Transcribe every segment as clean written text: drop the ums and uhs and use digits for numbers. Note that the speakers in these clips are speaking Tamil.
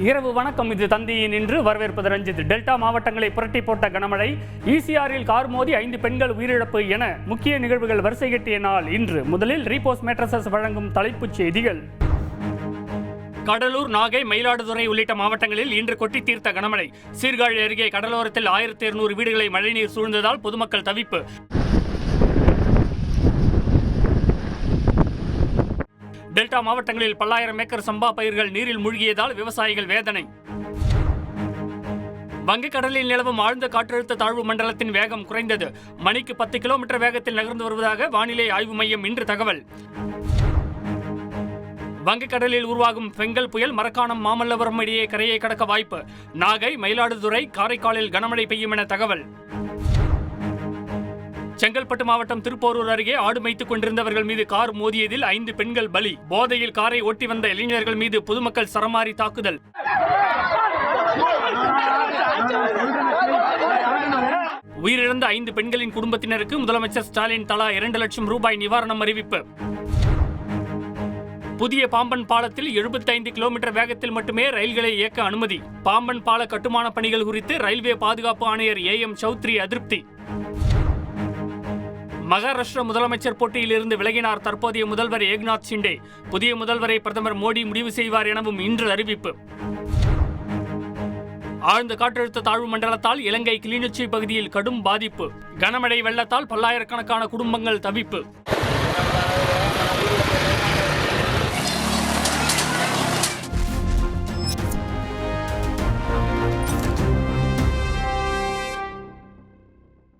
இரவு வணக்கம். இது தந்தியின் இன்று. வரவேற்பது ரஞ்சித். டெல்டா மாவட்டங்களை புரட்டி போட்ட கனமழை, ஈசிஆரில் கார் மோதி 5 பெண்கள் உயிரிழப்பு என முக்கிய நிகழ்வுகள் வரிசை கட்டிய நாள் இன்று. முதலில் ரீபோஸ் மேட்ரஸஸ் வழங்கும் தலைப்புச் செய்திகள். கடலூர், நாகை, மயிலாடுதுறை உள்ளிட்ட மாவட்டங்களில் இன்று கொட்டி தீர்த்த கனமழை. சீர்காழி அருகே கடலோரத்தில் 1200 வீடுகளை மழைநீர் சூழ்ந்ததால் பொதுமக்கள் தவிப்பு. டெல்டா மாவட்டங்களில் பல்லாயிரம் ஏக்கர் சம்பா பயிர்கள் நீரில் மூழ்கியதால் விவசாயிகள் வேதனை. வங்கக்கடலில் நிலவும் ஆழ்ந்த காற்றழுத்த தாழ்வு மண்டலத்தின் வேகம் குறைந்தது. மணிக்கு 10 கிலோமீட்டர் வேகத்தில் நகர்ந்து வருவதாக வானிலை ஆய்வு மையம் இன்று தகவல். வங்கக்கடலில் உருவாகும் பெங்கல் புயல் மரக்காணம், மாமல்லபுரம் இடையே கரையை கடக்க வாய்ப்பு. நாகை, மயிலாடுதுறை, காரைக்காலில் கனமழை பெய்யும் என தகவல். செங்கல்பட்டு மாவட்டம் திருப்போரூர் அருகே ஆடு மேய்த்துக் கொண்டிருந்தவர்கள் மீது கார் மோதியதில் 5 பெண்கள் பலி. போதையில் காரை ஓட்டி வந்த இளைஞர்கள் மீது பொதுமக்கள் சரமாரி தாக்குதல். உயிரிழந்த 5 பெண்களின் குடும்பத்தினருக்கு முதலமைச்சர் ஸ்டாலின் தலா 2 லட்சம் ரூபாய் நிவாரணம் அறிவிப்பு. புதிய பாம்பன் பாலத்தில் 75 கிலோமீட்டர் வேகத்தில் மட்டுமே ரயில்களை இயக்க அனுமதி. பாம்பன் பால கட்டுமான பணிகள் குறித்து ரயில்வே பாதுகாப்பு ஆணையர் AM சௌத்ரி அதிருப்தி. மகாராஷ்டிரா முதலமைச்சர் போட்டியில் இருந்து விலகினார் தற்போதைய முதல்வர் ஏக்நாத் ஷிண்டே. புதிய முதல்வரை பிரதமர் மோடி முடிவு செய்வார் எனவும் இன்று அறிவிப்பு. ஆழ்ந்த காற்றழுத்த தாழ்வு மண்டலத்தால் இலங்கை கிளிநொச்சி பகுதியில் கடும் பாதிப்பு. கனமழை வெள்ளத்தால் பல்லாயிரக்கணக்கான குடும்பங்கள் தவிப்பு.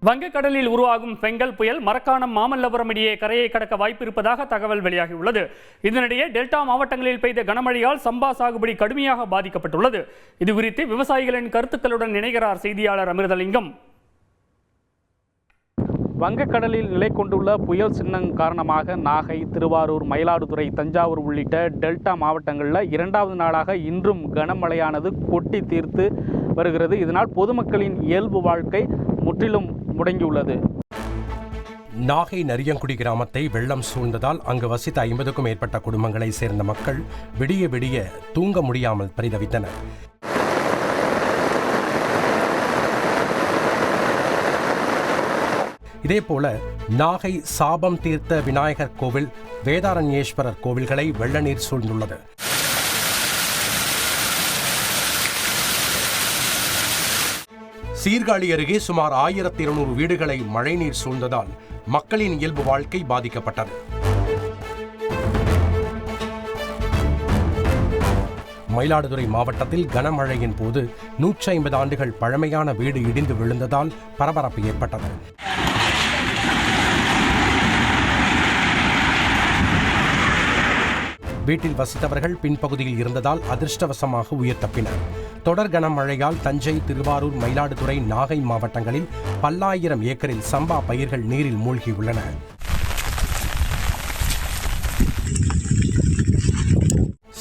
வங்கக்கடலில் உருவாகும் பெங்கல் புயல் மரக்காணம், மாமல்லபுரம் இடையே கரையை கடக்க வாய்ப்பு இருப்பதாக தகவல் வெளியாகியுள்ளது. இதனிடையே டெல்டா மாவட்டங்களில் பெய்த கனமழையால் சம்பா சாகுபடி கடுமையாக பாதிக்கப்பட்டுள்ளது. இதுகுறித்து விவசாயிகளின் கருத்துக்களுடன் இணைகிறார் செய்தியாளர் அமிர்தலிங்கம். வங்கக்கடலில் நிலை கொண்டுள்ள புயல் சின்னம் காரணமாக நாகை, திருவாரூர், மயிலாடுதுறை, தஞ்சாவூர் உள்ளிட்ட டெல்டா மாவட்டங்களில் 2வது நாளாக இன்றும் கனமழையானது கொட்டி தீர்த்து வருகிறது. இதனால் பொதுமக்களின் இயல்பு வாழ்க்கை முற்றிலும் முடங்கியுள்ளது. நாகை நரியங்குடி கிராமத்தை வெள்ளம் சூழ்ந்ததால் அங்கு வசித்த 50க்கும் மேற்பட்ட குடும்பங்களை சேர்ந்த மக்கள் விடிய விடிய தூங்க முடியாமல் பரிதவித்தனர். இதேபோல நாகை சாபம் தீர்த்த விநாயகர் கோவில், வேதாரண்யேஸ்வரர் கோவில்களை வெள்ள நீர் சூழ்ந்துள்ளது. சீர்காழி அருகே சுமார் 1200 வீடுகளை மழைநீர் சூழ்ந்ததால் மக்களின் இயல்பு வாழ்க்கை பாதிக்கப்பட்டது. மயிலாடுதுறை மாவட்டத்தில் கனமழையின் போது 150 ஆண்டுகள் பழமையான வீடு இடிந்து விழுந்ததால் பரபரப்பு ஏற்பட்டது. வீட்டில் வசித்தவர்கள் பின்பகுதியில் இருந்ததால் அதிர்ஷ்டவசமாக உயிர் தப்பினர். தொடர் கனமழையால் தஞ்சை, திருவாரூர், மயிலாடுதுறை, நாகை மாவட்டங்களில் பல்லாயிரம் ஏக்கரில் சம்பா பயிர்கள் நீரில் மூழ்கியுள்ளன.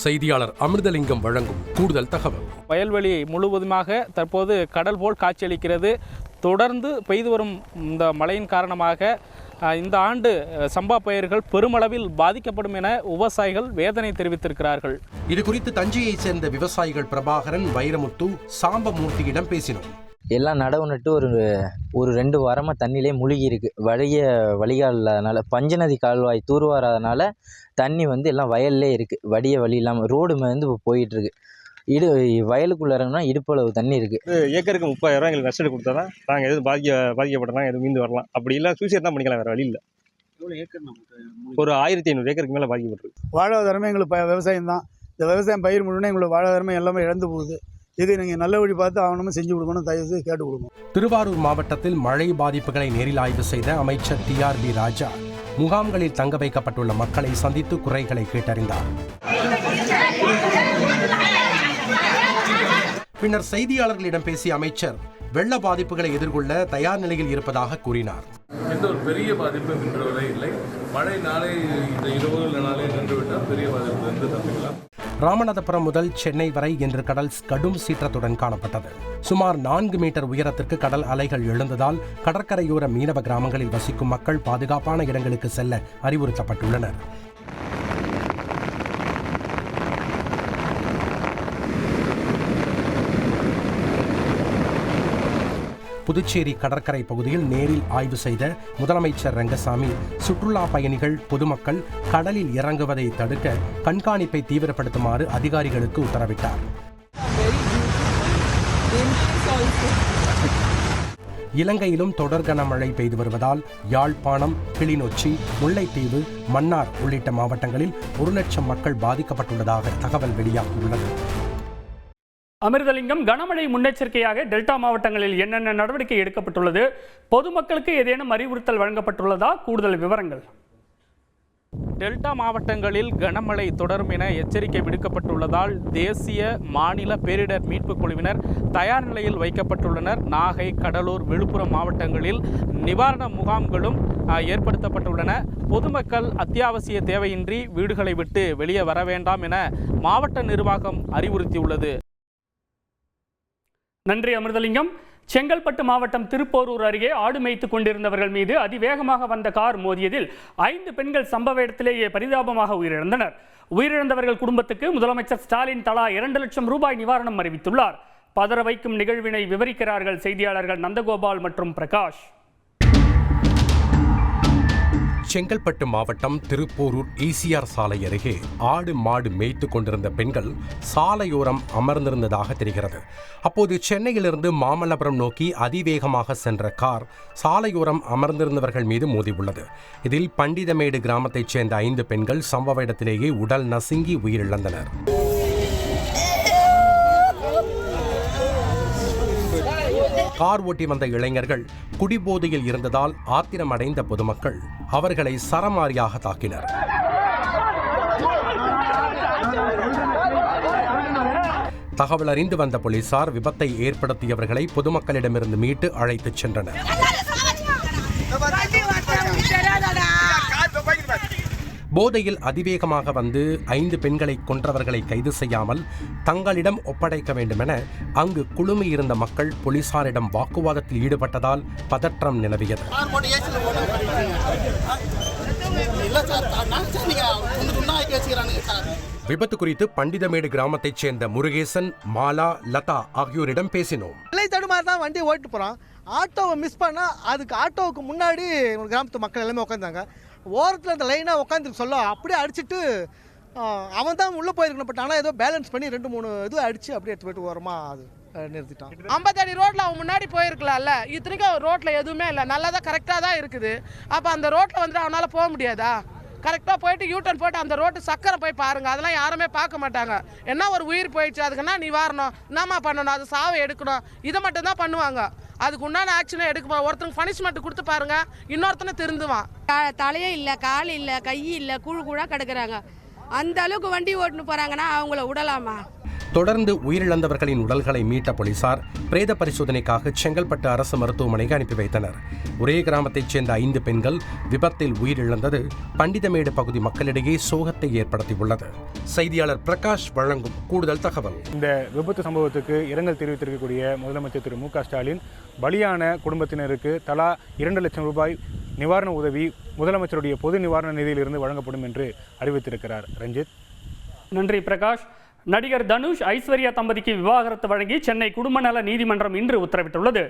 செய்தியாளர் அமிர்தலிங்கம் வழங்கும் கூடுதல் தகவல். வயல்வெளி முழுவதுமாக தற்போது கடல் போல் காட்சியளிக்கிறது. தொடர்ந்து பெய்து வரும் இந்த மழையின் காரணமாக இந்த ஆண்டு சம்பா பயிர்கள் பெருமளவில் பாதிக்கப்படும் என விவசாயிகள் வேதனை தெரிவித்திருக்கிறார்கள். இது குறித்து தஞ்சையைச் சேர்ந்த விவசாயிகள் பிரபாகரன், வைரமுத்து, சாம்பமூர்த்தியிடம் பேசினோம். எல்லாம் நடவு நட்டு ஒரு 2 வாரமாக தண்ணியிலே முழுகி இருக்கு. வடிகால் இல்லாதனால, பஞ்சநதி கால்வாய் தூர்வாராதனால தண்ணி எல்லாம் வயல்லே இருக்கு. வடிய வழி இல்லாமல் ரோடு இப்போ போயிட்டு இருக்கு. வயலுக்குள்ள இறங்கினா இடுப்பளவு தண்ணி இருக்கு. ஏக்கருக்கு 30,000 எங்களுக்கு நஷ்டம் கொடுத்தா தான் நாங்கள் எதுவும் பாதிக்கப்பட்டோம்னா எதுவும் மீண்டு வரலாம். அப்படி இல்லை சூசைட் தான் பண்ணிக்கலாம், வேற வழி இல்லை. ஒரு 1500 ஏக்கருக்கு மேலே பாதிக்கப்பட்டிருக்கு. வாழ்வாதாரமே எங்களுக்கு விவசாயம் தான். இந்த விவசாயம் பயிர் முழுவதும் எங்களுக்கு வாழ்வாதாரமே எல்லாமே இழந்து போகுது. இது நீங்கள் நல்ல வழி பார்த்து அவனும் செஞ்சு கொடுக்கணும், தயவு கேட்டு கொடுக்கணும். திருவாரூர் மாவட்டத்தில் மழை பாதிப்புகளை நேரில் ஆய்வு செய்த அமைச்சர் TRB ராஜா முகாம்களில் தங்க வைக்கப்பட்டுள்ள மக்களை சந்தித்து குறைகளை கேட்டறிந்தார். பின்னர் செய்தியாளர்களிடம் பேசிய அமைச்சர் வெள்ள பாதிப்புகளை எதிர்கொள்ள தயார் நிலையில் இருப்பதாக கூறினார். எந்த ஒரு பெரிய பாதிப்பு நின்றுவரை இல்லை. மழை நாளை இந்த 20 நாளே நின்றுவிட்டால் பெரிய பாதிப்பு தப்பிக்கலாம். ராமநாதபுரம் முதல் சென்னை வரை இன்று கடல் கடும் சீற்றத்துடன் காணப்பட்டது. சுமார் 4 மீட்டர் உயரத்திற்கு கடல் அலைகள் எழுந்ததால் கடற்கரையோர மீனவ கிராமங்களில் வசிக்கும் மக்கள் பாதுகாப்பான இடங்களுக்கு செல்ல அறிவுறுத்தப்பட்டுள்ளனர். புதுச்சேரி கடற்கரை பகுதியில் நேரில் ஆய்வு செய்த முதலமைச்சர் ரங்கசாமி சுற்றுலா பயணிகள் பொதுமக்கள் கடலில் இறங்குவதை தடுக்க கண்காணிப்பை தீவிரப்படுத்துமாறு அதிகாரிகளுக்கு உத்தரவிட்டார். இலங்கையிலும் தொடர் கனமழை பெய்து வருவதால் யாழ்ப்பாணம், கிளிநொச்சி, முல்லைத்தீவு, மன்னார் உள்ளிட்ட மாவட்டங்களில் 1 லட்சம் மக்கள் பாதிக்கப்பட்டுள்ளதாக தகவல் வெளியாகியுள்ளது. அமிர்தலிங்கம், கனமழை முன்னெச்சரிக்கையாக டெல்டா மாவட்டங்களில் என்னென்ன நடவடிக்கை எடுக்கப்பட்டுள்ளது? பொதுமக்களுக்கு ஏதேனும் அறிவுறுத்தல் வழங்கப்பட்டுள்ளதா? கூடுதல் விவரங்கள். டெல்டா மாவட்டங்களில் கனமழை தொடரும் என எச்சரிக்கை விடுக்கப்பட்டுள்ளதால் தேசிய, மாநில பேரிடர் மீட்புக் குழுவினர் தயார் நிலையில் வைக்கப்பட்டுள்ளனர். நாகை, கடலூர், விழுப்புரம் மாவட்டங்களில் நிவாரண முகாம்களும் ஏற்படுத்தப்பட்டுள்ளன. பொதுமக்கள் அத்தியாவசிய தேவையின்றி வீடுகளை விட்டு வெளியே வர வேண்டாம் என மாவட்ட நிர்வாகம் அறிவுறுத்தியுள்ளது. நன்றி அமிர்தலிங்கம். செங்கல்பட்டு மாவட்டம் திருப்போரூர் அருகே ஆடு மேய்த்துக் கொண்டிருந்தவர்கள் மீது அதிவேகமாக வந்த கார் மோதியதில் 5 பெண்கள் சம்பவ இடத்திலேயே பரிதாபமாக உயிரிழந்தனர். உயிரிழந்தவர்கள் குடும்பத்துக்கு முதலமைச்சர் ஸ்டாலின் தலா 2 லட்சம் ரூபாய் நிவாரணம் அறிவித்துள்ளார். பதற வைக்கும் நிகழ்வினை விவரிக்கிறார்கள் செய்தியாளர்கள் நந்தகோபால் மற்றும் பிரகாஷ். செங்கல்பட்டு மாவட்டம் திருப்போரூர் ஈசிஆர் சாலை அருகே ஆடு மாடு மேய்த்து கொண்டிருந்த பெண்கள் சாலையோரம் அமர்ந்திருந்ததாக தெரிகிறது. அப்போது சென்னையிலிருந்து மாமல்லபுரம் நோக்கி அதிவேகமாக சென்ற கார் சாலையோரம் அமர்ந்திருந்தவர்கள் மீது மோதியுள்ளது. இதில் பண்டிதமேடு கிராமத்தைச் சேர்ந்த 5 பெண்கள் சம்பவ இடத்திலேயே உடல் நசுங்கி உயிரிழந்தனர். கார் ஓட்டி வந்த இளைஞர்கள் குடிபோதையில் இருந்ததால் ஆத்திரமடைந்த பொதுமக்கள் அவர்களை சரமாரியாக தாக்கினர். தகவல் அறிந்து வந்த போலீசார் விபத்தை ஏற்படுத்தியவர்களை பொதுமக்களிடமிருந்து மீட்டு அழைத்துச் சென்றனர். போதையில் அதிவேகமாக வந்து 5 பெண்களை கொன்றவர்களை கைது செய்யாமல் தங்களிடம் ஒப்படைக்க வேண்டுமென அங்கு குழுமியிருந்த மக்கள் போலீசாரிடம் வாக்குவாதத்தில் ஈடுபட்டதால் பதற்றம் நிலவியது. விபத்து குறித்து பண்டிதமேடு கிராமத்தைச் சேர்ந்த முருகேசன், மாலா, லதா ஆகியோரிடம் பேசினோம். தடுமாறி தான் வண்டி ஓட்டு போகிறோம். ஆட்டோவை மிஸ் பண்ணால் அதுக்கு ஆட்டோவுக்கு முன்னாடி கிராமத்து மக்கள் எல்லாமே உட்காந்தாங்க. ஓரத்தில் அந்த லைனாக உட்காந்துருக்கு சொல்ல அப்படியே அடிச்சுட்டு அவன் தான் உள்ளே போயிருக்கணும். பட் ஆனால் ஏதோ பேலன்ஸ் பண்ணி 2-3 இது அடித்து அப்படியே எடுத்து போயிட்டு ஓரமாக அது நிறுத்திட்டான். 50 அடி ரோட்டில் அவன் முன்னாடி போயிருக்கலாம்ல. இத்தனைக்கும் ரோட்டில் எதுவுமே இல்லை, நல்லா தான் கரெக்டாக தான் இருக்குது. அப்போ அந்த ரோட்டில் வந்துட்டு அவனால் போக முடியாதா? கரெக்டாக போயிட்டு யூட்டர்ன் போட்டு அந்த ரோட்டு சக்கரை போய் பாருங்கள். அதெல்லாம் யாருமே பார்க்க மாட்டாங்க. என்ன ஒரு உயிர் போயிடுச்சு, அதுக்குன்னா நிவாரணம் என்னம்மா பண்ணணும், அது சாவை எடுக்கணும், இதை மட்டும் தான் பண்ணுவாங்க. அதுக்கு உண்டான ஆக்ஷனை எடுக்க ஒருத்தருக்கு பனிஷ்மெண்ட் கொடுத்து பாருங்க, இன்னொருத்தனை திருந்துவான். தலையே இல்லை, கால் இல்லை, கை இல்லை, கூழா கிடக்குறாங்க. அந்த அளவுக்கு வண்டி ஓட்டுன்னு போறாங்கன்னா அவங்கள விடலாமா? தொடர்ந்து உயிரிழந்தவர்களின் உடல்களை மீட்ட போலீசார் பிரேத பரிசோதனைக்காக செங்கல்பட்டு அரசு மருத்துவமனைக்கு அனுப்பி வைத்தனர். ஒரே கிராமத்தைச் சேர்ந்த 5 பெண்கள் விபத்தில் உயிரிழந்தது பண்டிதமேடு பகுதி மக்களிடையே சோகத்தை ஏற்படுத்தியுள்ளது. செய்தியாளர் பிரகாஷ் வழங்கும் கூடுதல் தகவல். இந்த விபத்து சம்பவத்துக்கு இரங்கல் தெரிவித்திருக்கக்கூடிய முதலமைச்சர் திரு மு.க. ஸ்டாலின் பலியான குடும்பத்தினருக்கு தலா 2 லட்சம் ரூபாய் நிவாரண உதவி முதலமைச்சருடைய பொது நிவாரண நிதியிலிருந்து வழங்கப்படும் என்று அறிவித்திருக்கிறார். ரஞ்சித். நன்றி பிரகாஷ். நடிகர் தனுஷ், ஐஸ்வர்யா தம்பதிக்கு விவாகரத்து வழங்கி சென்னை குடும்ப நல நீதிமன்றம் இன்று உத்தரவிட்டுள்ளது.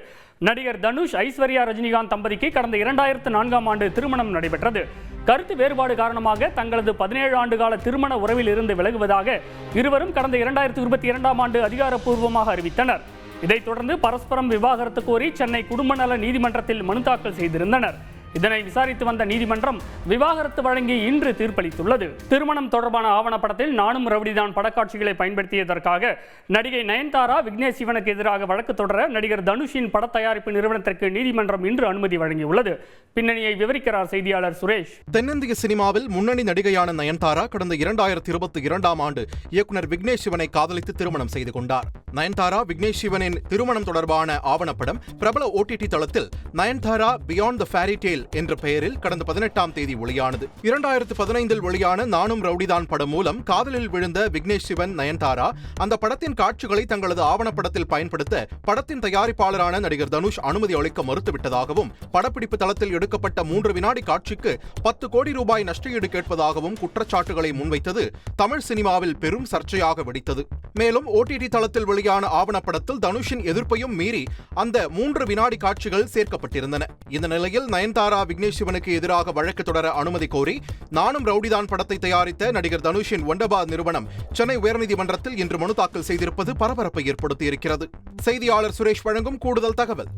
நடிகர் தனுஷ், ஐஸ்வர்யா ரஜினிகாந்த் தம்பதிக்கு கடந்த 2004ஆம் ஆண்டு திருமணம் நடைபெற்றது. கருத்து வேறுபாடு காரணமாக தங்களது 17 ஆண்டு கால திருமண உறவில் இருந்து விலகுவதாக இருவரும் கடந்த 2022ஆம் ஆண்டு அதிகாரப்பூர்வமாக அறிவித்தனர். இதைத் தொடர்ந்து பரஸ்பரம் விவாகரத்து கோரி சென்னை குடும்ப நல நீதிமன்றத்தில் மனு தாக்கல் செய்திருந்தனர். இதனை விசாரித்து வந்த நீதிமன்றம் விவாகரத்து வழங்கி இன்று தீர்ப்பளித்துள்ளது. திருமணம் தொடர்பான ஆவணப்படத்தில் நானும் ரவுடிதான் படக்காட்சிகளை பயன்படுத்தியதற்காக நடிகை நயன்தாரா, விக்னேஷ் சிவனுக்கு எதிராக வழக்கு தொடர நடிகர் தனுஷின் பட தயாரிப்பு நிறுவனத்திற்கு நீதிமன்றம் இன்று அனுமதி வழங்கியுள்ளது. பின்னணியை விவரிக்கிறார் செய்தியாளர் சுரேஷ். தென்னிந்திய சினிமாவில் முன்னணி நடிகையான நயன்தாரா கடந்த 2022ஆம் ஆண்டு இயக்குனர் விக்னேஷ் சிவனை காதலித்து திருமணம் செய்து கொண்டார். நயன்தாரா, விக்னேஷ் சிவனின் திருமணம் தொடர்பான ஆவணப்படம் பிரபல OTT தளத்தில் Nayanthara beyond the fairy tale கோயில் என்ற பெயரில் கடந்த 18ஆம் தேதி வெளியானது. 2015 வெளியான நானும் ரவுடிதான் படம் மூலம் காதலில் விழுந்த விக்னேஷ் சிவன், நயன்தாரா அந்த படத்தின் காட்சிகளை தங்களது ஆவணப்படத்தில் பயன்படுத்த படத்தின் தயாரிப்பாளரான நடிகர் தனுஷ் அனுமதி அளிக்க மறுத்துவிட்டதாகவும், படப்பிடிப்பு தளத்தில் எடுக்கப்பட்ட 3 வினாடி காட்சிக்கு 10 கோடி ரூபாய் நஷ்டஈடு கேட்பதாகவும் குற்றச்சாட்டுகளை முன்வைத்தது தமிழ் சினிமாவில் பெரும் சர்ச்சையாக வெடித்தது. மேலும் OTT தளத்தில் வெளியான ஆவணப்படத்தில் தனுஷின் எதிர்ப்பையும் மீறி அந்த 3 வினாடி காட்சிகள் சேர்க்கப்பட்டிருந்தன. இந்த நிலையில் நயன்தாரா விக்னேஷ் சிவனுக்கு எதிராக வழக்கு தொடர அனுமதி கோரி நானும் ரவுடிதான் படத்தை தயாரித்த நடிகர் தனுஷின் ஒண்டபார் நிறுவனம் சென்னை உயர்நீதிமன்றத்தில் இன்று மனு தாக்கல் செய்திருப்பது பரபரப்பை ஏற்படுத்தியிருக்கிறது. செய்தியாளர் சுரேஷ் வழங்கும் கூடுதல் தகவல்.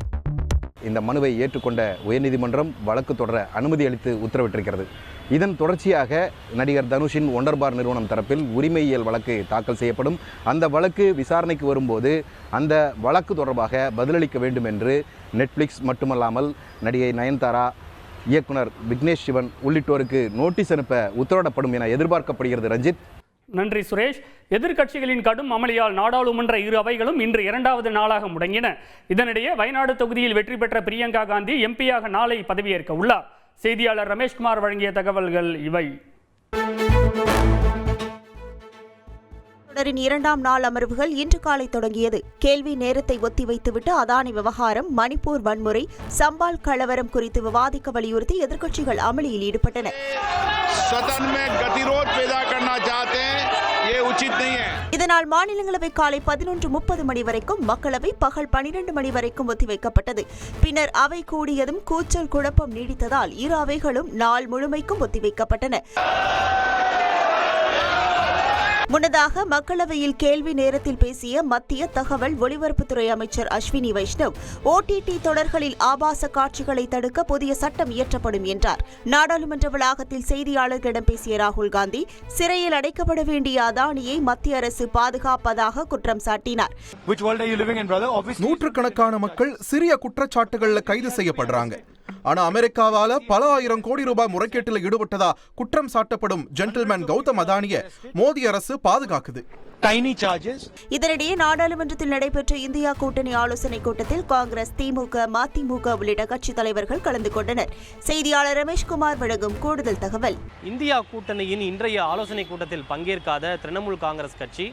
இந்த மனுவை ஏற்றுக்கொண்ட உயர்நீதிமன்றம் வழக்கு தொடர அனுமதி அளித்து உத்தரவிட்டிருக்கிறது. இதன் தொடர்ச்சியாக நடிகர் தனுஷின் ஒண்டர்பார் நிறுவனம் தரப்பில் உரிமையியல் வழக்கு தாக்கல் செய்யப்படும். அந்த வழக்கு விசாரணைக்கு வரும்போது அந்த வழக்கு தொடர்பாக பதிலளிக்க வேண்டும் என்று நெட்ஃப்ளிக்ஸ் மட்டுமல்லாமல் நடிகை நயன்தாரா, இயக்குனர் விக்னேஷ் சிவன் உள்ளிட்டோருக்கு நோட்டீஸ் அனுப்ப உத்தரவிடப்படும் என எதிர்பார்க்கப்படுகிறது. ரஞ்சித். நன்றி சுரேஷ். எதிர்க்கட்சிகளின் கடும் அமளியால் நாடாளுமன்ற இரு அவைகளும் இன்று 2வது நாளாக முடங்கின. இதனிடையே வயநாடு தொகுதியில் வெற்றி பெற்ற பிரியங்கா காந்தி எம்பியாக நாளை பதவியேற்க உள்ளார். செய்தியாளர் ரமேஷ்குமார் வழங்கிய தகவல்கள் இவை. தொடரின் 2ஆம் நாள் அமர்வுகள் இன்று காலை தொடங்கியது. கேள்வி நேரத்தை ஒத்திவைத்துவிட்டு அதானி விவகாரம், மணிப்பூர் வன்முறை, சம்பால் கலவரம் குறித்து விவாதிக்க வலியுறுத்தி எதிர்க்கட்சிகள் அமளியில் ஈடுபட்டன. இதனால் மாநிலங்களவை காலை 11:30 மணி வரைக்கும், மக்களவை பகல் 12 மணி வரைக்கும் ஒத்திவைக்கப்பட்டது. பின்னர் அவை கூடியதும் கூச்சல் குழப்பம் நீடித்ததால் இரு அவைகளும் நாள் முழுமைக்கும் ஒத்திவைக்கப்பட்டன. முன்னதாக மக்களவையில் கேள்வி நேரத்தில் பேசிய மத்திய தகவல் ஒலிபரப்புத்துறை அமைச்சர் அஸ்வினி வைஷ்ணவ், OTT தொடர்களில் ஆபாச காட்சிகளை தடுக்க புதிய சட்டம் இயற்றப்படும் என்றார். நாடாளுமன்ற வளாகத்தில் செய்தியாளர்களிடம் பேசிய ராகுல் காந்தி, சிறையில் அடைக்கப்பட வேண்டிய அதானியை மத்திய அரசு பாதுகாப்பதாக குற்றம் சாட்டினார். நூற்றுக்கணக்கான மக்கள் சிறிய குற்றச்சாட்டுகள்ல கைது செய்யப்படுறாங்க. ஆனா அமெரிக்காவால பல ஆயிரம் கோடி ரூபாய் முறைகேட்டில் ஈடுபட்டதா குற்றம் சாட்டப்படும் ஜென்டில்மேன் கௌதம் அதானியை மோடி அரசு பாதுகாக்குது. இதனிடையே நாடாளுமன்றத்தில் நடைபெற்ற இந்தியா கூட்டணி ஆலோசனைக் கூட்டத்தில் காங்கிரஸ், திமுக, மதிமுக உள்ளிட்ட கட்சித் தலைவர்கள் கலந்து கொண்டனர். செய்தியாளர் ரமேஷ்குமார் வழங்கும் கூடுதல் தகவல். இந்தியா கூட்டணியின் இன்றைய ஆலோசனைக் கூட்டத்தில் பங்கேற்காத திரிணாமுல் காங்கிரஸ் கட்சி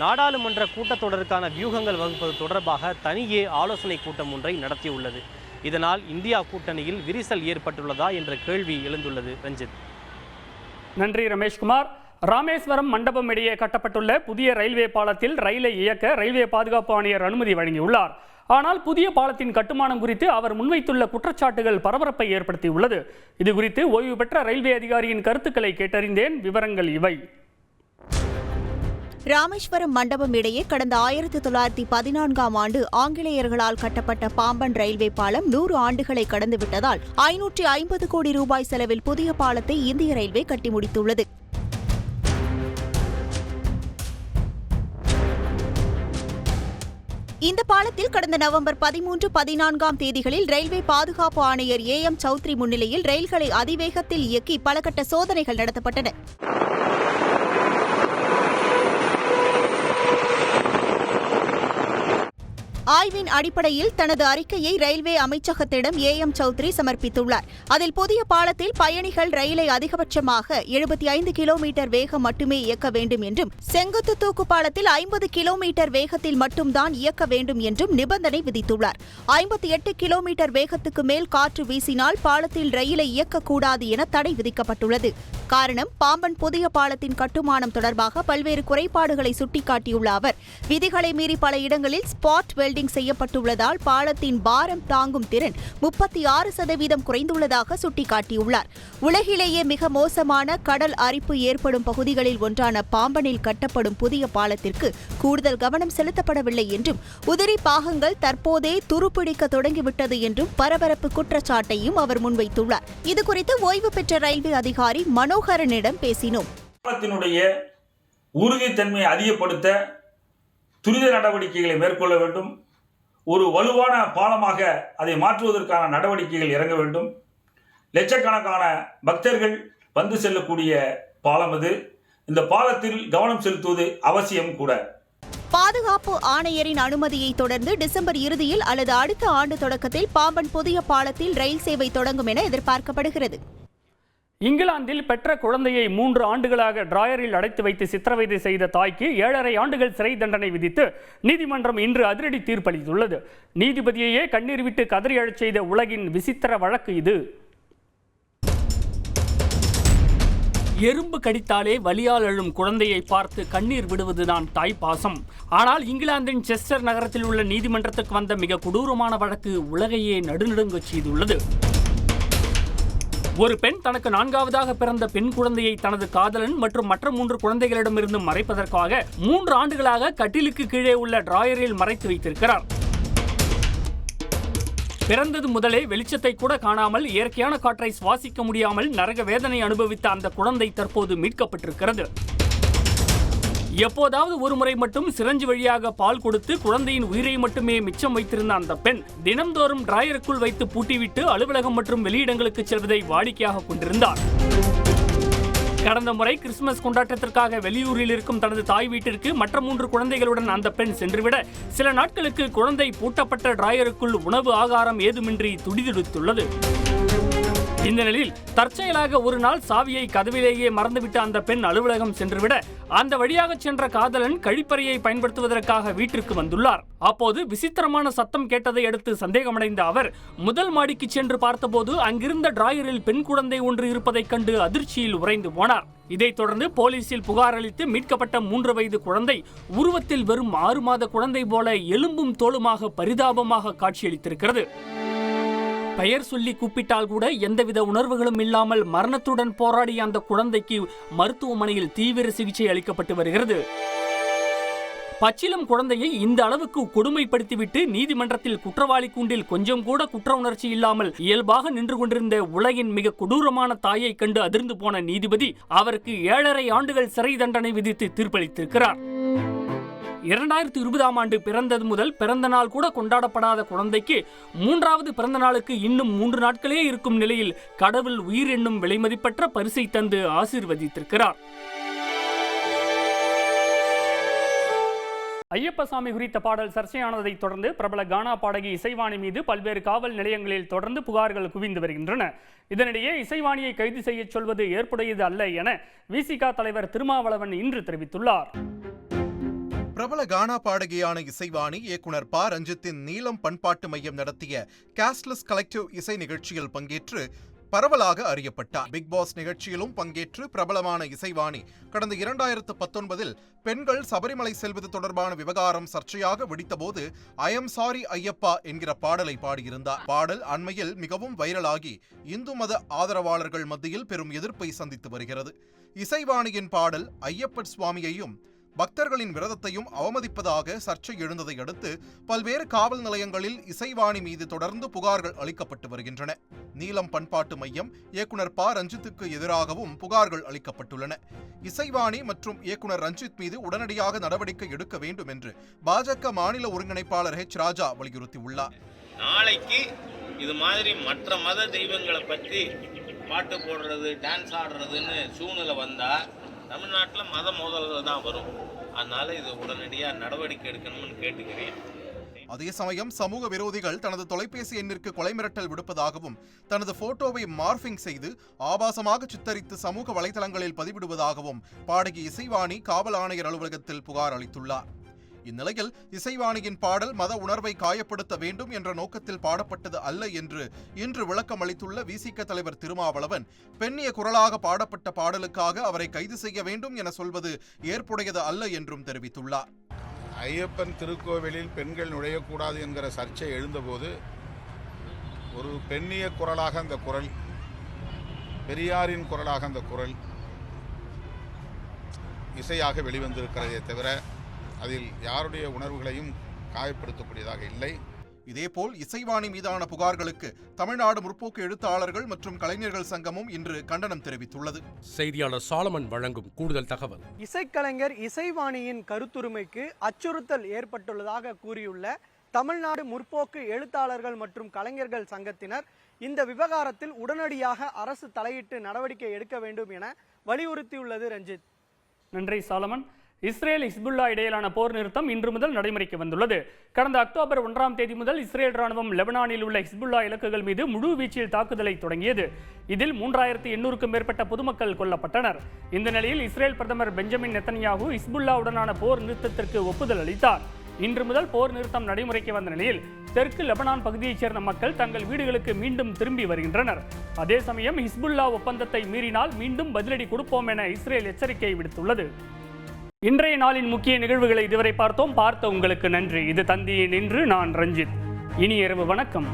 நாடாளுமன்ற கூட்டத்தொடருக்கான வியூகங்கள் வகுப்பது தொடர்பாக தனியே ஆலோசனைக் கூட்டம் ஒன்றை நடத்தியுள்ளது. இதனால் இந்தியா கூட்டணியில் விரிசல் ஏற்பட்டுள்ளதா என்ற கேள்வி எழுந்துள்ளது. ரஞ்சித். நன்றி ரமேஷ்குமார். ராமேஸ்வரம் மண்டபம் இடையே கட்டப்பட்டுள்ள புதிய ரயில்வே பாலத்தில் ரயிலை இயக்க ரயில்வே பாதுகாப்பு ஆணையர் அனுமதி வழங்கியுள்ளார். ஆனால் புதிய பாலத்தின் கட்டுமானம் குறித்து அவர் முன்வைத்துள்ள குற்றச்சாட்டுகள் பரபரப்பை ஏற்படுத்தியுள்ளது. இது குறித்து ஓய்வு பெற்ற ரயில்வே அதிகாரியின் கருத்துக்களை கேட்டறிந்தேன். விவரங்கள் இவை. ராமேஸ்வரம் மண்டபம் இடையே கடந்த 1914ஆம் ஆண்டு ஆங்கிலேயர்களால் கட்டப்பட்ட பாம்பன் ரயில்வே பாலம் 100 ஆண்டுகளை கடந்துவிட்டதால் 550 கோடி ரூபாய் செலவில் புதிய பாலத்தை இந்திய ரயில்வே கட்டி முடித்துள்ளது. இந்த பாலத்தில் கடந்த நவம்பர் 13, 14ஆம் தேதிகளில் ரயில்வே பாதுகாப்பு ஆணையர் AM சௌத்ரி முன்னிலையில் ரயில்களை அதிவேகத்தில் இயக்கி பல கட்ட சோதனைகள் நடத்தப்பட்டன. ஆய்வின் அடிப்படையில் தனது அறிக்கையை ரயில்வே அமைச்சகத்திடம் AM சௌத்ரி சமர்ப்பித்துள்ளார். அதில் புதிய பாலத்தில் பயணிகள் ரயிலை அதிகபட்சமாக 75 கிலோமீட்டர் வேகம் மட்டுமே இயக்க வேண்டும் என்றும், செங்குத்து தூக்கு பாலத்தில் 50 கிலோமீட்டர் வேகத்தில் மட்டும்தான் இயக்க வேண்டும் என்றும் நிபந்தனை விதித்துள்ளார். 58 கிலோமீட்டர் வேகத்துக்கு மேல் காற்று வீசினால் பாலத்தில் ரயிலை இயக்கக்கூடாது என தடை விதிக்கப்பட்டுள்ளது. காரணம், பாம்பன் புதிய பாலத்தின் கட்டுமானம் தொடர்பாக பல்வேறு குறைபாடுகளை சுட்டிக்காட்டியுள்ள அவர், விதிகளை மீறி பல இடங்களில் ஸ்பாட் வெல்டிங் செய்யப்பட்டுள்ளதால் பாலத்தின் பாரம் தாங்கும் திறன் 36% குறைந்துள்ளதாக சுட்டிக்காட்டியுள்ளார். உலகிலேயே மிக மோசமான கடல் அரிப்பு ஏற்படும் பகுதிகளில் ஒன்றான பாம்பனில் கட்டப்படும் புதிய பாலத்திற்கு கூடுதல் கவனம் செலுத்தப்படவில்லை என்றும், உதிரி பாகங்கள் தற்போதே துருப்பிடிக்க தொடங்கிவிட்டது என்றும் பரபரப்பு குற்றச்சாட்டையும் அவர் முன்வைத்துள்ளார். இதுகுறித்து ஓய்வு பெற்ற ரயில்வே அதிகாரி மனோகரனிடம் பேசினோம். உறுதித்தன்மையை அதிகப்படுத்த துரித நடவடிக்கைகளை மேற்கொள்ள வேண்டும். ஒரு வலுவான பாலமாக அதை மாற்றுவதற்கான நடவடிக்கைகள் இறங்க வேண்டும். லட்சக்கணக்கான பக்தர்கள் வந்து செல்லக்கூடிய பாலம் அது. இந்த பாலத்தில் கவனம் செலுத்துவது அவசியம் கூட. பாதுகாப்பு ஆணையரின் அனுமதியை தொடர்ந்து டிசம்பர் இறுதியில் அல்லது அடுத்த ஆண்டு தொடக்கத்தில் பாம்பன் புதிய பாலத்தில் ரயில் சேவை தொடங்கும் என எதிர்பார்க்கப்படுகிறது. இங்கிலாந்தில் பெற்ற குழந்தையை 3 ஆண்டுகளாக டிராயரில் அடைத்து வைத்து சித்திரவதை செய்த தாய்க்கு 7.5 ஆண்டுகள் சிறை தண்டனை விதித்து நீதிமன்றம் இன்று அதிரடி தீர்ப்பளித்துள்ளது. நீதிபதியையே கண்ணீர் விட்டு கதறி அழச் செய்த உலகின் விசித்திர வழக்கு இது. எறும்பு கடித்தாலே வலியால் அழும் குழந்தையை பார்த்து கண்ணீர் விடுவதுதான் தாய்ப்பாசம். ஆனால் இங்கிலாந்தின் செஸ்டர் நகரத்தில் உள்ள நீதிமன்றத்துக்கு வந்த மிக கொடூரமான வழக்கு உலகையே நடுநடுங்கச் செய்துள்ளது. ஒரு பெண் தனக்கு 4ஆவதாக பிறந்த பெண் குழந்தையை தனது காதலன் மற்றும் மற்ற 3 குழந்தைகளிடமிருந்து மறைப்பதற்காக 3 ஆண்டுகளாக கட்டிலுக்கு கீழே உள்ள டிராயரில் மறைத்து வைத்திருக்கிறார். பிறந்தது முதலே வெளிச்சத்தை கூட காணாமல் இயற்கையான காற்றை சுவாசிக்க முடியாமல் நரக வேதனை அனுபவித்த அந்த குழந்தை தற்போது மீட்கப்பட்டிருக்கிறது. எப்போதாவது ஒரு முறை மட்டும் சிரஞ்சு வழியாக பால் கொடுத்து குழந்தையின் உயிரை மட்டுமே மிச்சம் வைத்திருந்த அந்த பெண் தினம்தோறும் டிராயருக்குள் வைத்து பூட்டிவிட்டு அலுவலகம் மற்றும் வெளியிடங்களுக்கு செல்வதை வாடிக்கையாக கொண்டிருந்தார். கடந்த முறை கிறிஸ்துமஸ் கொண்டாட்டத்திற்காக வெளியூரில் இருக்கும் தனது தாய் வீட்டிற்கு மற்ற 3 குழந்தைகளுடன் அந்த பெண் சென்றுவிட சில நாட்களுக்கு குழந்தை பூட்டப்பட்ட டிராயருக்குள் உணவு ஆகாரம் ஏதுமின்றி துடிதுடித்துள்ளது. இந்த நிலையில் தற்செயலாக ஒரு நாள் சாவியை கதவிலேயே மறந்துவிட்டு அந்த பெண் அலுவலகம் சென்றுவிட அந்த வழியாக சென்ற காதலன் கழிப்பறையை பயன்படுத்துவதற்காக வீட்டிற்கு வந்துள்ளார். அப்போது விசித்திரமான சத்தம் கேட்டதை அடுத்து சந்தேகமடைந்த அவர் முதல் மாடிக்கு சென்று பார்த்தபோது அங்கிருந்த டிராயரில் பெண் குழந்தை ஒன்று இருப்பதைக் கண்டு அதிர்ச்சியில் உறைந்து போனார். இதைத் தொடர்ந்து போலீசில் புகார் அளித்து மீட்கப்பட்ட 3 வயது குழந்தை உருவத்தில் வெறும் 6 மாத குழந்தை போல எலும்பும் தோலுமாக பரிதாபமாக காட்சியளித்திருக்கிறது. பெயர் சொல்லி கூப்பிட்டால் கூட எந்தவித உணர்வுகளும் இல்லாமல் மரணத்துடன் போராடிய அந்த குழந்தைக்கு மருத்துவமனையில் தீவிர சிகிச்சை அளிக்கப்பட்டு வருகிறது. பச்சிலம் குழந்தையை இந்த அளவுக்கு கொடுமைப்படுத்திவிட்டு நீதிமன்றத்தில் குற்றவாளி கூண்டில் கொஞ்சம் கூட குற்ற உணர்ச்சி இல்லாமல் இயல்பாக நின்று கொண்டிருந்த உலகின் மிக கொடூரமான தாயை கண்டு அதிர்ந்து போன நீதிபதி அவருக்கு 7.5 ஆண்டுகள் சிறை தண்டனை விதித்து தீர்ப்பளித்திருக்கிறார். 2020ஆம் ஆண்டு பிறந்தது முதல் பிறந்த நாள் கூட கொண்டாடப்படாத குழந்தைக்கு 3வது பிறந்த நாளுக்கு இன்னும் 3 நாட்களே இருக்கும் நிலையில் கடவுள் உயிர் என்னும் விலைமதிப்பற்ற பரிசை தந்து ஆசீர்வதித்திருக்கிறார். ஐயப்பசாமி குறித்த பாடல் சர்ச்சையானதை தொடர்ந்து பிரபல கானா பாடகி இசைவாணி மீது பல்வேறு காவல் நிலையங்களில் தொடர்ந்து புகார்கள் குவிந்து வருகின்றன. இதனிடையே இசைவாணியை கைது செய்ய சொல்வது ஏற்புடையது அல்ல என விசிக தலைவர் திருமாவளவன் இன்று தெரிவித்துள்ளார். பிரபல கானா பாடகியான இசைவாணி இயக்குனர் ப. ரஞ்சித்தின் நீலம் பண்பாட்டு மையம் நடத்திய கேஸ்ட்லெஸ் கலெக்டிவ் இசை நிகழ்ச்சியில் பங்கேற்று பரவலாக அறியப்பட்டார். பிக் பாஸ் நிகழ்ச்சியிலும் பங்கேற்று பிரபலமான இசைவாணி கடந்த 2019இல் பெண்கள் சபரிமலை செல்வது தொடர்பான விவகாரம் சர்ச்சையாக வெடித்தபோது ஐ எம் சாரி ஐயப்பா என்கிற பாடலை பாடியிருந்தார். பாடல் அண்மையில் மிகவும் வைரலாகி இந்து மத ஆதரவாளர்கள் மத்தியில் பெரும் எதிர்ப்பை சந்தித்து வருகிறது. இசைவாணியின் பாடல் ஐயப்பன் சுவாமியையும் பக்தர்களின் விரதத்தையும் அவமதிப்பதாக சர்ச்சை எழுந்ததை அடுத்து பல்வேறு காவல் நிலையங்களில் இசைவாணி மீது தொடர்ந்து புகார்கள் அளிக்கப்பட்டு வருகின்றன. நீலம் பண்பாட்டு மையம் இயக்குனர் ப. ரஞ்சித்துக்கு எதிராகவும் புகார்கள் அளிக்கப்பட்டுள்ளன. இசைவாணி மற்றும் இயக்குனர் ரஞ்சித் மீது உடனடியாக நடவடிக்கை எடுக்க வேண்டும் என்று பாஜக மாநில ஒருங்கிணைப்பாளர் H. ராஜா வலியுறுத்தியுள்ளார். நாளைக்கு இது மாதிரி மற்ற மத தெய்வங்களை பற்றி பாட்டு போடுறது, டான்ஸ் ஆடுறதுன்னு சூழ்நிலை வந்தா தமிழ்நாட்டில் மத மோதல்கள் தான் வரும். அதனால இது உடனடியாக நடவடிக்கை எடுக்கணும்னு கேட்டுக்கிறேன். அதே சமயம் சமூக விரோதிகள் தனது தொலைபேசி எண்ணிற்கு கொலை மிரட்டல் விடுப்பதாகவும் தனது போட்டோவை மார்பிங் செய்து ஆபாசமாக சித்தரித்து சமூக வலைதளங்களில் பதிவிடுவதாகவும் பாடகி இசைவாணி காவல் ஆணையர் அலுவலகத்தில் புகார் அளித்துள்ளார். இந்நிலையில் இசைவாணியின் பாடல் மத உணர்வை காயப்படுத்த வேண்டும் என்ற நோக்கத்தில் பாடப்பட்டது அல்ல என்று இன்று விளக்கம் அளித்துள்ள விசிக தலைவர் திருமாவளவன், பெண்ணிய குரலாக பாடப்பட்ட பாடலுக்காக அவரை கைது செய்ய வேண்டும் என சொல்வது ஏற்புடையது அல்ல என்றும் தெரிவித்துள்ளார். ஐயப்பன் திருக்கோவிலில் பெண்கள் நுழையக்கூடாது என்கிற சர்ச்சை எழுந்தபோது ஒரு பெண்ணிய குரலாக அந்த குரல், பெரியாரின் குரலாக அந்த குரல் இசையாக வெளிவந்திருக்கிறதே தவிர அதில் யாருடைய உணர்வுகளையும் காயப்படுத்தக்கூடியதாக இல்லை. இதேபோல் இசைவாணி மீதான புகார்களுக்கு தமிழ்நாடு முற்போக்கு எழுத்தாளர்கள் மற்றும் கலைஞர்கள் சங்கமும் இன்று கண்டனம் தெரிவித்துள்ளது. செய்தியாளர் சாலமன் வழங்கும் கூடுதல் தகவல். இசைக்கலைஞர் இசைவாணியின் கருத்துரிமைக்கு அச்சுறுத்தல் ஏற்பட்டுள்ளதாக கூறியுள்ள தமிழ்நாடு முற்போக்கு எழுத்தாளர்கள் மற்றும் கலைஞர்கள் சங்கத்தினர் இந்த விவகாரத்தில் உடனடியாக அரசு தலையிட்டு நடவடிக்கை எடுக்க வேண்டும் என வலியுறுத்தியுள்ளது. ரஞ்சித். நன்றி சாலமன். இஸ்ரேல் ஹிஸ்புல்லா இடையிலான போர் நிறுத்தம் இன்று முதல் நடைமுறைக்கு வந்துள்ளது. கடந்த அக்டோபர் 1ஆம் தேதி முதல் இஸ்ரேல் ராணுவம் லெபனானில் உள்ள ஹிஸ்புல்லா இலக்குகள் மீது முழு வீச்சில் தாக்குதலை தொடங்கியது. இதில் 3800க்கும் மேற்பட்ட பொதுமக்கள் கொல்லப்பட்டனர். இந்த நிலையில் இஸ்ரேல் பிரதமர் பெஞ்சமின் நெத்தன்யாகு ஹிஸ்புல்லாவுடனான போர் நிறுத்தத்திற்கு ஒப்புதல் அளித்தார். இன்று முதல் போர் நிறுத்தம் நடைமுறைக்கு வந்த நிலையில் தெற்கு லெபனான் பகுதியைச் சேர்ந்த மக்கள் தங்கள் வீடுகளுக்கு மீண்டும் திரும்பி வருகின்றனர். அதே சமயம் ஹிஸ்புல்லா ஒப்பந்தத்தை மீறினால் மீண்டும் பதிலடி கொடுப்போம் என இஸ்ரேல் எச்சரிக்கை விடுத்துள்ளது. இன்றைய நாளின் முக்கிய நிகழ்வுகளை இதுவரை பார்த்த உங்களுக்கு நன்றி. இது தந்தியின் இன்று. நான் ரஞ்சித். இனி இரவு வணக்கம்.